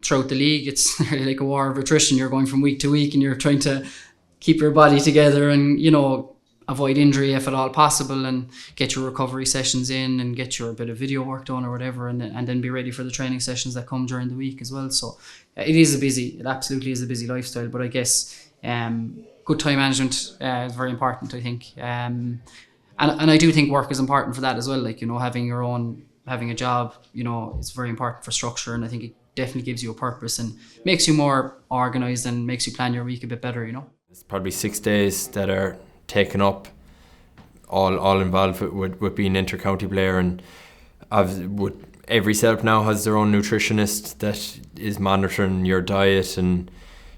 throughout the league, it's like a war of attrition. You're going from week to week and you're trying to keep your body together and, avoid injury if at all possible, and get your recovery sessions in and get your bit of video work done or whatever, and then be ready for the training sessions that come during the week as well. So it absolutely is a busy lifestyle, but I guess good time management is very important, I think. And I do think work is important for that as well. Like, having a job, it's very important for structure, and I think it definitely gives you a purpose and makes you more organised and makes you plan your week a bit better, It's probably 6 days that are taken up, all involved with being an inter-county player, and every setup now has their own nutritionist that is monitoring your diet, and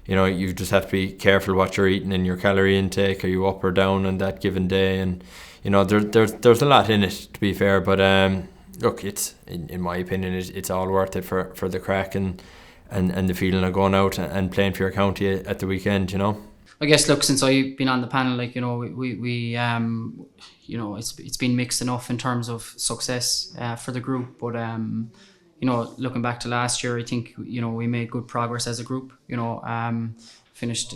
you just have to be careful what you're eating and your calorie intake. Are you up or down on that given day? And there's a lot in it, to be fair, but look, it's in my opinion it's all worth it for the crack and the feeling of going out and playing for your county at the weekend. I guess, look, since I've been on the panel, like, we it's been mixed enough in terms of success for the group, but looking back to last year, I think we made good progress as a group. Finished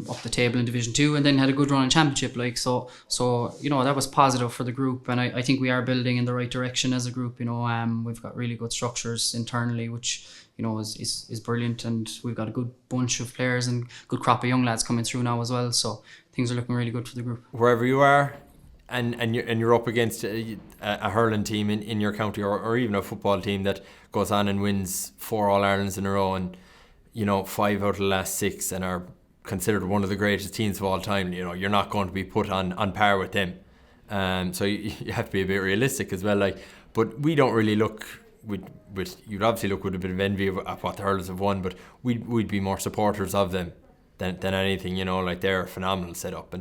up the table in Division 2 and then had a good run in Championship, like, so that was positive for the group, and I think we are building in the right direction as a group. We've got really good structures internally, which is brilliant, and we've got a good bunch of players and good crop of young lads coming through now as well, so things are looking really good for the group. Wherever you are and you're up against a hurling team in your county, or even a football team that goes on and wins 4 All-Irelands in a row, and 5 out of the last 6 and are considered one of the greatest teams of all time, you're not going to be put on par with them, so you have to be a bit realistic as well, like. But we don't really look you'd obviously look with a bit of envy at what the hurlers have won, but we'd be more supporters of them than anything. Like, they're a phenomenal setup,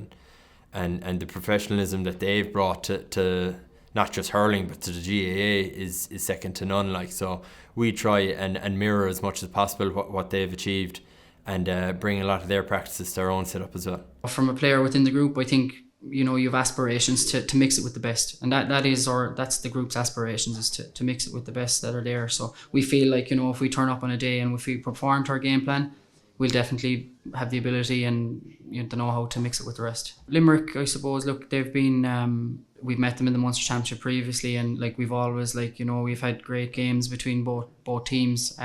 and the professionalism that they've brought to not just hurling but to the GAA is second to none. Like, so we try and mirror as much as possible what they've achieved, and bring a lot of their practices to our own setup as well. From a player within the group, I think you have aspirations to mix it with the best, and that's the group's aspirations, is to mix it with the best that are there. So we feel like, if we turn up on a day and if we perform to our game plan, we'll definitely have the ability and the know-how to mix it with the rest. Limerick, I suppose, look, they've been we've met them in the Munster Championship previously, and like, we've always, like, we've had great games between both teams.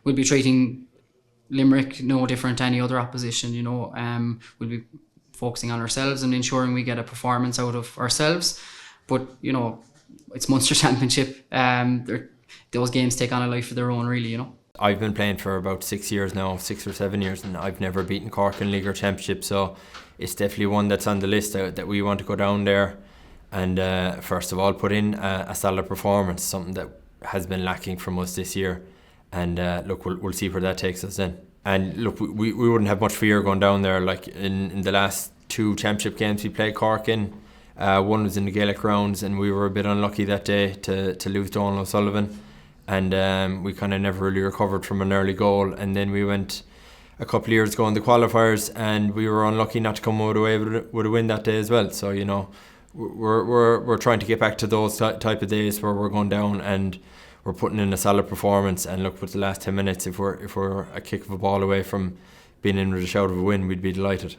We'll be treating Limerick no different to any other opposition. We'll be focusing on ourselves and ensuring we get a performance out of ourselves, but it's Munster Championship. Those games take on a life of their own, really. I've been playing for about 6 years now, 6 or 7 years, and I've never beaten Cork in league or championship, so it's definitely one that's on the list that we want to go down there and first of all put in a solid performance, something that has been lacking from us this year, and look, we'll see where that takes us then. And look, we wouldn't have much fear going down there. Like, in the last 2 championship games we played Cork in, one was in the Gaelic rounds, and we were a bit unlucky that day to lose Donal O'Sullivan, and we kind of never really recovered from an early goal. And then we went a couple of years ago in the qualifiers, and we were unlucky not to come away with a win that day as well. So we're trying to get back to those type of days where we're going down and we're putting in a solid performance. And look, with the last 10 minutes, if we're a kick of a ball away from being in with a shout of a win, we'd be delighted.